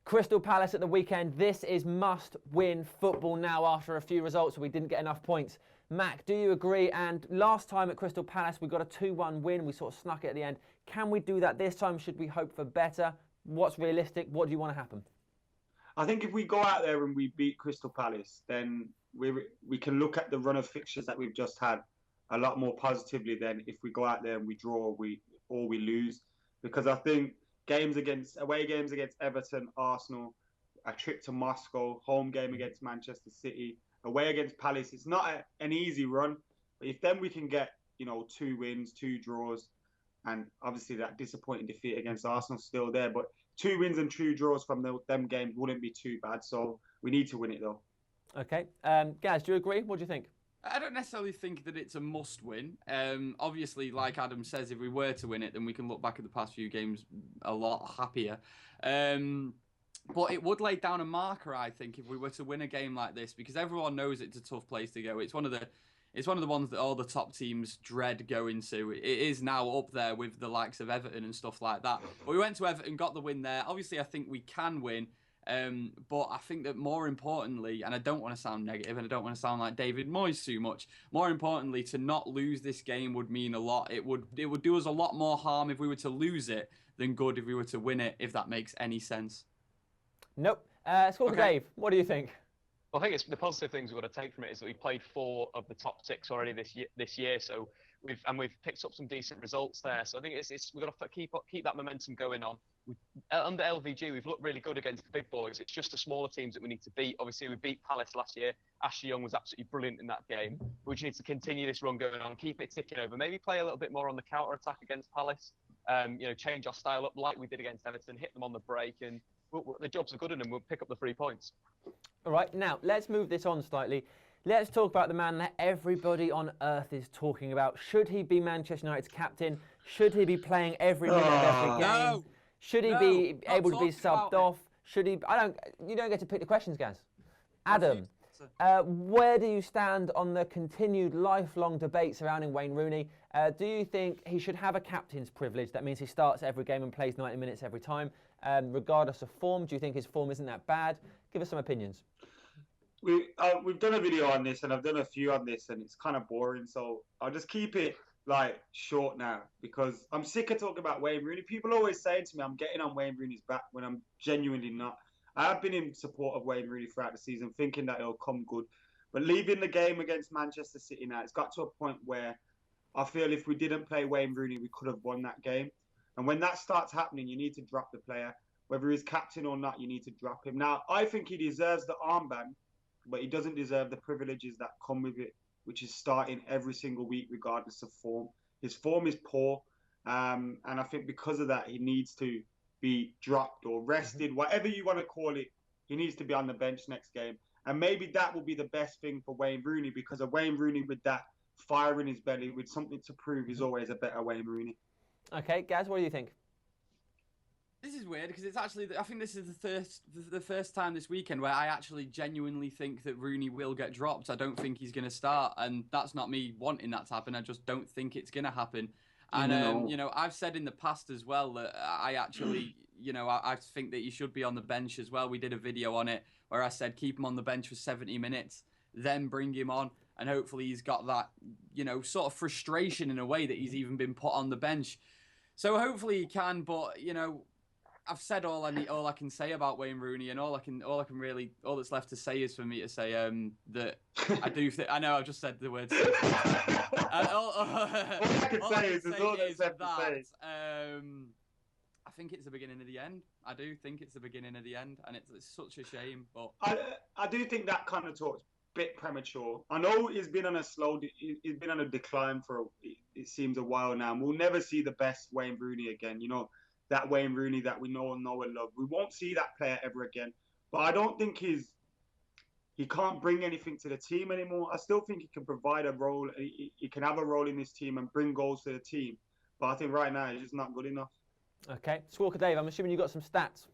Crystal Palace at the weekend. This is must-win football now after a few results where we didn't get enough points. Mac, do you agree? And last time at Crystal Palace, we got a 2-1 win. We sort of snuck it at the end. Can we do that this time? Should we hope for better? What's realistic? What do you want to happen? I think if we go out there and we beat Crystal Palace, then we can look at the run of fixtures that we've just had a lot more positively than if we go out there and we draw or we lose. Because I think away games against Everton, Arsenal, a trip to Moscow, home game against Manchester City, away against Palace, it's not an easy run. But if then we can get, 2 wins, 2 draws, and obviously that disappointing defeat against Arsenal still there, but 2 wins and 2 draws from them games wouldn't be too bad. So we need to win it though. Okay. Gaz, do you agree? What do you think? I don't necessarily think that it's a must-win. Obviously, like Adam says, if we were to win it, then we can look back at the past few games a lot happier. But it would lay down a marker, I think, if we were to win a game like this, because everyone knows it's a tough place to go. It's one of the ones that all the top teams dread going to. It is now up there with the likes of Everton and stuff like that. But we went to Everton, got the win there. Obviously, I think we can win. But I think that more importantly, and I don't want to sound negative and I don't want to sound like David Moyes too much, more importantly, to not lose this game would mean a lot. It would do us a lot more harm if we were to lose it than good if we were to win it, if that makes any sense. Nope. Squawker Dave, what do you think? Well, I think it's the positive things we've got to take from it is that we've played 4 of the top 6 already this year. So we've picked up some decent results there. So I think we've got to keep that momentum going on. Under LVG, we've looked really good against the big boys. It's just the smaller teams that we need to beat. Obviously, we beat Palace last year. Ashley Young was absolutely brilliant in that game. We just need to continue this run going on, keep it ticking over. Maybe play a little bit more on the counter attack against Palace. Change our style up like we did against Everton. Hit them on the break, and the jobs are good, and we'll pick up the 3 points. All right, now let's move this on slightly. Let's talk about the man that everybody on earth is talking about. Should he be Manchester United's captain? Should he be playing every minute of every game? No. Should he be able to be subbed off? Should he? You don't get to pick the questions, Gaz. Adam, where do you stand on the continued lifelong debate surrounding Wayne Rooney? Do you think he should have a captain's privilege? That means he starts every game and plays 90 minutes every time, regardless of form. Do you think his form isn't that bad? Give us some opinions. We've done a video on this, and I've done a few on this, and it's kind of boring. So I'll just keep it short now, because I'm sick of talking about Wayne Rooney. People always say to me I'm getting on Wayne Rooney's back when I'm genuinely not. I have been in support of Wayne Rooney throughout the season, thinking that it'll come good. But leaving the game against Manchester City now, it's got to a point where I feel if we didn't play Wayne Rooney, we could have won that game. And when that starts happening, you need to drop the player. Whether he's captain or not, you need to drop him. Now, I think he deserves the armband, but he doesn't deserve the privileges that come with it, which is starting every single week, regardless of form. His form is poor, and I think because of that, he needs to be dropped or rested, whatever you want to call it. He needs to be on the bench next game. And maybe that will be the best thing for Wayne Rooney, because a Wayne Rooney with that fire in his belly, with something to prove, is always a better Wayne Rooney. Okay, Gaz, what do you think? This is weird because it's actually, I think this is the first time this weekend where I actually genuinely think that Rooney will get dropped. I don't think he's going to start, and that's not me wanting that to happen. I just don't think it's going to happen. And, I've said in the past as well that I actually, I think that he should be on the bench as well. We did a video on it where I said keep him on the bench for 70 minutes, then bring him on. And hopefully he's got that, sort of frustration in a way that he's even been put on the bench. So hopefully he can, but, I've said all I can say about Wayne Rooney, and all that's left to say is for me to say that I do think, I know I've just said the words. All I can say is all that's left to say. I think it's the beginning of the end. I do think it's the beginning of the end, and it's such a shame. But I do think that kind of talk's a bit premature. I know he's been on a decline for it seems a while now. And we'll never see the best Wayne Rooney again. That Wayne Rooney that we know and love. We won't see that player ever again. But I don't think he can't bring anything to the team anymore. I still think he can provide a role. He can have a role in this team and bring goals to the team. But I think right now he's just not good enough. Okay. Squawker Dave, I'm assuming you got some stats.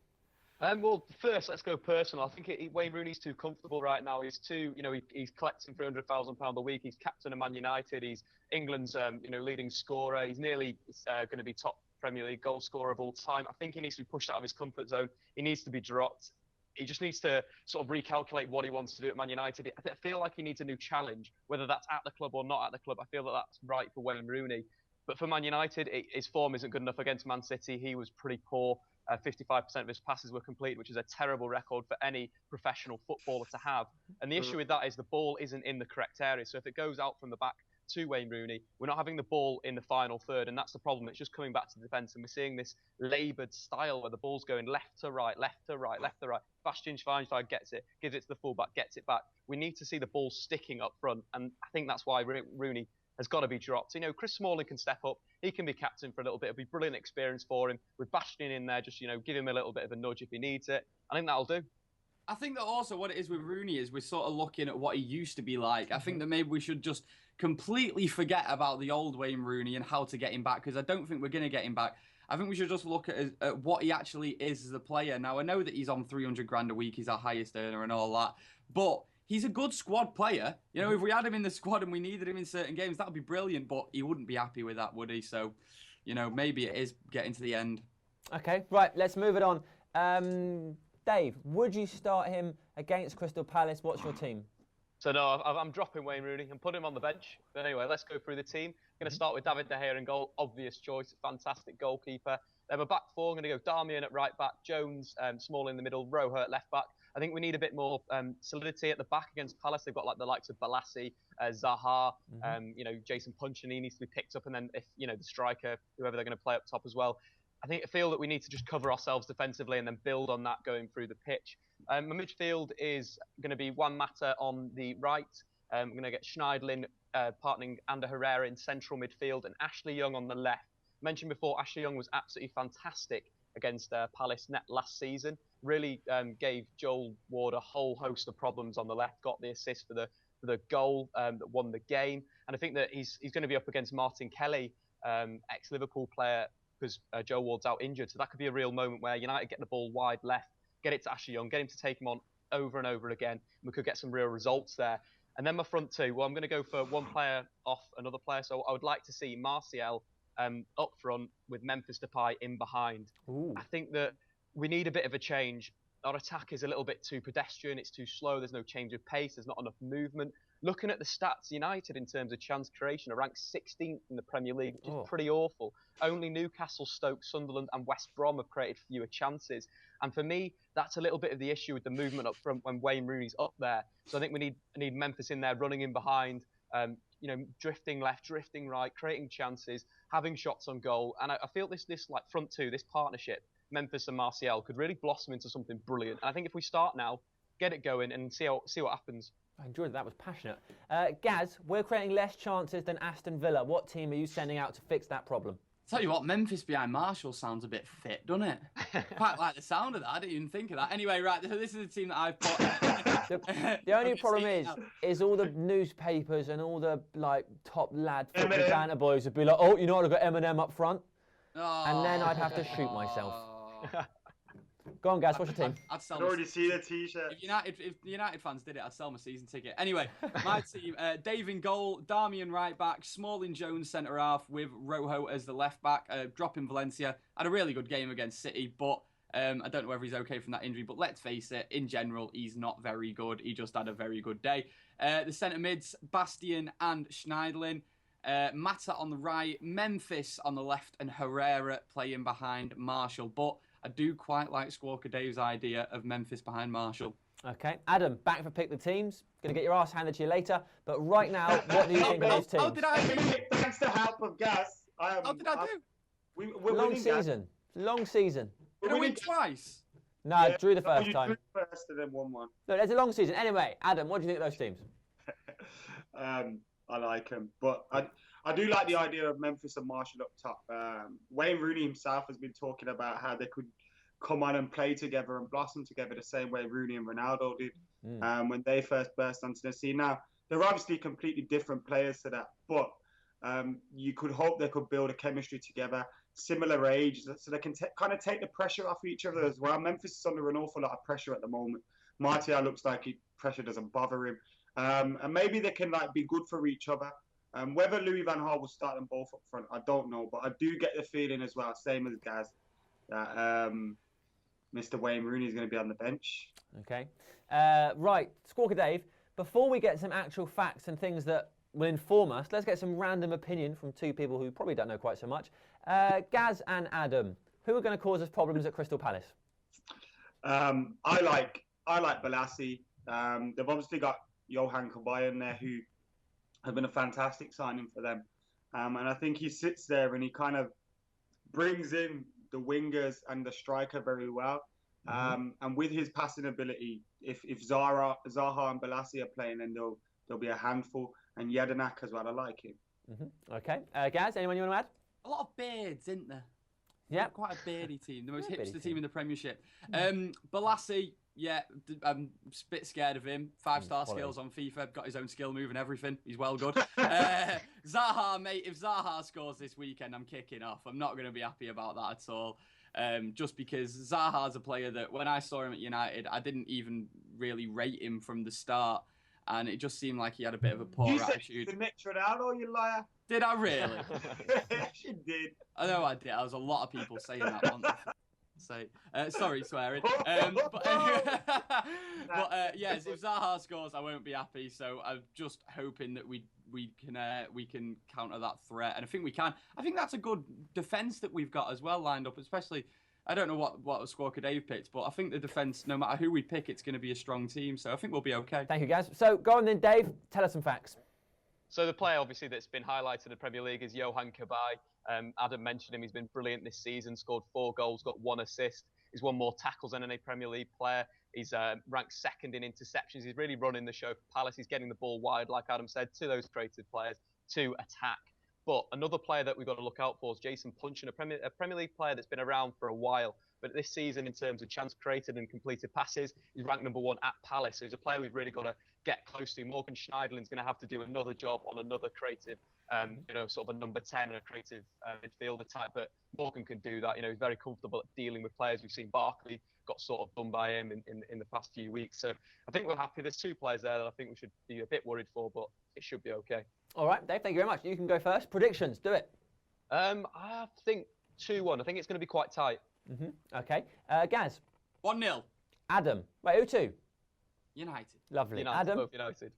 Well, first, let's go personal. I think Wayne Rooney's too comfortable right now. He's he's collecting £300,000 a week. He's captain of Man United. He's England's, leading scorer. He's nearly going to be top Premier League goal scorer of all time. I think he needs to be pushed out of his comfort zone. He needs to be dropped. He just needs to sort of recalculate what he wants to do at Man United. I feel like he needs a new challenge, whether that's at the club or not at the club. I feel that that's right for Wayne Rooney. But for Man United, his form isn't good enough against Man City. He was pretty poor. 55% of his passes were complete, which is a terrible record for any professional footballer to have. And the issue with that is the ball isn't in the correct area. So if it goes out from the back to Wayne Rooney, we're not having the ball in the final third, and that's the problem. It's just coming back to the defence, and we're seeing this laboured style where the ball's going left to right, left to right, left to right. Bastian Schweinsteiger gets it, gives it to the fullback, gets it back. We need to see the ball sticking up front, and I think that's why Rooney has got to be dropped. You know, Chris Smalling can step up. He can be captain for a little bit. It'll be brilliant experience for him. With Bastian in there, just, give him a little bit of a nudge if he needs it. I think that'll do. I think that also what it is with Rooney is we're sort of looking at what he used to be like. I think that maybe we should just completely forget about the old Wayne Rooney and how to get him back, because I don't think we're going to get him back. I think we should just look at what he actually is as a player. Now, I know that he's on 300 grand a week. He's our highest earner and all that. But he's a good squad player. You know, if we had him in the squad and we needed him in certain games, that would be brilliant. But he wouldn't be happy with that, would he? So, maybe it is getting to the end. Okay, right, let's move it on. Dave, would you start him against Crystal Palace? What's your team? So no, I'm dropping Wayne Rooney and putting him on the bench. But anyway, let's go through the team. I'm going to start with David De Gea in goal. Obvious choice, fantastic goalkeeper. Then a back four. I'm going to go Darmian at right back, Jones, Small in the middle, Rojo at left back. I think we need a bit more solidity at the back against Palace. They've got like the likes of Balassi, Zaha, Jason Punchini needs to be picked up, and then if the striker, whoever they're going to play up top as well. I feel that we need to just cover ourselves defensively and then build on that going through the pitch. My midfield is going to be Juan Mata on the right. I'm going to get Schneidlin partnering Ander Herrera in central midfield and Ashley Young on the left. Mentioned before, Ashley Young was absolutely fantastic against Palace net last season. Really gave Joel Ward a whole host of problems on the left. Got the assist for the goal that won the game. And I think that he's going to be up against Martin Kelly, ex-Liverpool player, because Joe Ward's out injured. So that could be a real moment where United get the ball wide left, get it to Ashley Young, get him to take him on over and over again. And we could get some real results there. And then my front two, well, I'm going to go for one player off another player. So I would like to see Martial up front with Memphis Depay in behind. Ooh. I think that we need a bit of a change. Our attack is a little bit too pedestrian. It's too slow. There's no change of pace. There's not enough movement. Looking at the stats, United in terms of chance creation are ranked 16th in the Premier League, which is pretty awful. Only Newcastle, Stoke, Sunderland and West Brom have created fewer chances. And for me, that's a little bit of the issue with the movement up front when Wayne Rooney's up there. So I think we need Memphis in there running in behind, drifting left, drifting right, creating chances, having shots on goal. And I feel this like front two, this partnership, Memphis and Martial, could really blossom into something brilliant. And I think if we start now, get it going and see what happens. I enjoyed that. Was passionate. Gaz, we're creating less chances than Aston Villa. What team are you sending out to fix that problem? Tell you what, Memphis behind Martial sounds a bit fit, doesn't it? Quite like the sound of that. I didn't even think of that. Anyway, right, so this is the team that I've put. The only problem is all the newspapers and all the top lad football banter boys would be like, oh, you know what, I've got Eminem up front. Oh. And then I'd have to shoot myself. Go on, Gaz, what's your team? I'd already see the t-shirt. If the United fans did it, I'd sell my season ticket. Anyway, my team, Dave in goal, Darmian right back, Smalling Jones centre half with Rojo as the left back, dropping Valencia. Had a really good game against City, but I don't know whether he's okay from that injury. But let's face it, in general, he's not very good. He just had a very good day. The centre mids, Bastian and Schneidlin. Mata on the right, Memphis on the left, and Herrera playing behind Martial. But I do quite like Squawker Dave's idea of Memphis behind Martial. Okay, Adam, back for pick the teams. Going to get your ass handed to you later. But right now, what do you think of those teams? How did I do? Thanks to help of Gas. How did I do? We're long winning, season. Gas. Long season. Did I win twice? No, I drew the first time. You drew first and then won one. No, there's a long season. Anyway, Adam, what do you think of those teams? I like them, but I do like the idea of Memphis and Martial up top. Wayne Rooney himself has been talking about how they could come on and play together and blossom together the same way Rooney and Ronaldo did when they first burst onto the scene. Now, they're obviously completely different players to that, but you could hope they could build a chemistry together, similar age, so they can kind of take the pressure off each other as well. Memphis is under an awful lot of pressure at the moment. Martial looks like pressure doesn't bother him. And maybe they can be good for each other. Whether Louis van Gaal will start them both up front, I don't know. But I do get the feeling as well, same as Gaz, that Mr. Wayne Rooney is going to be on the bench. Okay. Right, Squawker Dave, before we get some actual facts and things that will inform us, let's get some random opinion from two people who probably don't know quite so much. Gaz and Adam, who are going to cause us problems at Crystal Palace? I like Balassi. They've obviously got Johan Kabay in there, who has been a fantastic signing for them. And I think he sits there and he kind of brings in the wingers and the striker very well. And with his passing ability, if Zaha and Balassi are playing, then they'll be a handful. And Jedinak as well, I like him. Okay. Gaz, anyone you want to add? A lot of beards, isn't there? Yeah. Quite a beardy team. The most Yeah, beardy hipster team. team in the Premiership. Balassi, yeah, I'm a bit scared of him. 5-star quality. skills on FIFA, got his own skill move and everything. He's well good. Zaha, mate, if Zaha scores this weekend, I'm kicking off. I'm not going to be happy about that at all. Just because Zaha's a player that when I saw him at United, I didn't even really rate him from the start. And it just seemed like he had a bit of a poor You said attitude. the next Ronaldo, you liar. Did I really? Yes, you did. I know I did. There was a lot of people saying that once. Sorry, swearing. Yes, if Zaha scores, I won't be happy. So I'm just hoping that we can counter that threat, and I think we can. I think that's a good defence that we've got as well lined up, especially. I don't know what Squawker Dave picked, but I think the defence, no matter who we pick, it's going to be a strong team. So I think we'll be okay. Thank you, Gaz. So go on then, Dave. Tell us some facts. So the player, obviously, that's been highlighted in the Premier League is Johan Kabay. Adam mentioned him. He's been brilliant this season, scored 4 goals, got 1 assist. He's won more tackles than any Premier League player. He's ranked second in interceptions. He's really running the show for Palace. He's getting the ball wide, like Adam said, to those creative players to attack. But another player that we've got to look out for is Jason Puncheon, a Premier League player that's been around for a while. But this season, in terms of chance created and completed passes, he's ranked number 1 at Palace. So he's a player we've really got to get close to. Morgan Schneiderlin's going to have to do another job on another creative, sort of a number 10 and a creative midfielder type. But Morgan can do that. He's very comfortable at dealing with players. We've seen Barkley got sort of done by him in the past few weeks. So I think we're happy. There's 2 players there that I think we should be a bit worried for, but it should be okay. All right, Dave, thank you very much. You can go first. Predictions, do it. I think 2-1. I think it's going to be quite tight. Okay. Gaz. 1-0. Adam. Wait, who to? United. Lovely. United, Adam. both United.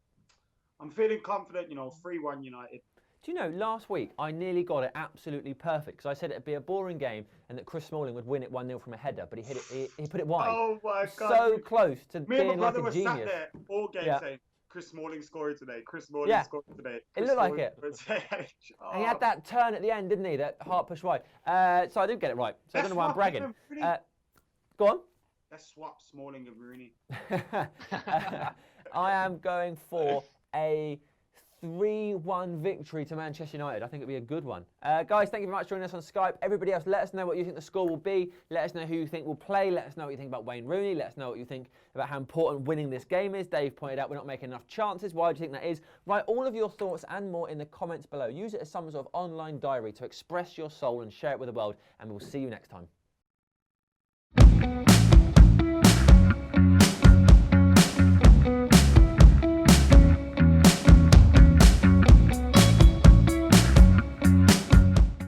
I'm feeling confident, 3-1 United. Do you know, last week I nearly got it absolutely perfect because I said it'd be a boring game and that Chris Smalling would win it 1-0 from a header, but he hit it. He put it wide. Oh my God! So close to Me and my being like brother a were genius. sat there all game saying, Chris Smalling scored today. Chris Smalling scored today. It looked like it. And he had that turn at the end, didn't he? That heart push wide. So I did get it right. So I don't know why I'm bragging. Go on. Let's swap Smalling and Rooney. I am going for a 3-1 victory to Manchester United. I think it'll be a good one. Guys, thank you very much for joining us on Skype. Everybody else, let us know what you think the score will be. Let us know who you think will play. Let us know what you think about Wayne Rooney. Let us know what you think about how important winning this game is. Dave pointed out we're not making enough chances. Why do you think that is? Write all of your thoughts and more in the comments below. Use it as some sort of online diary to express your soul and share it with the world. And we'll see you next time.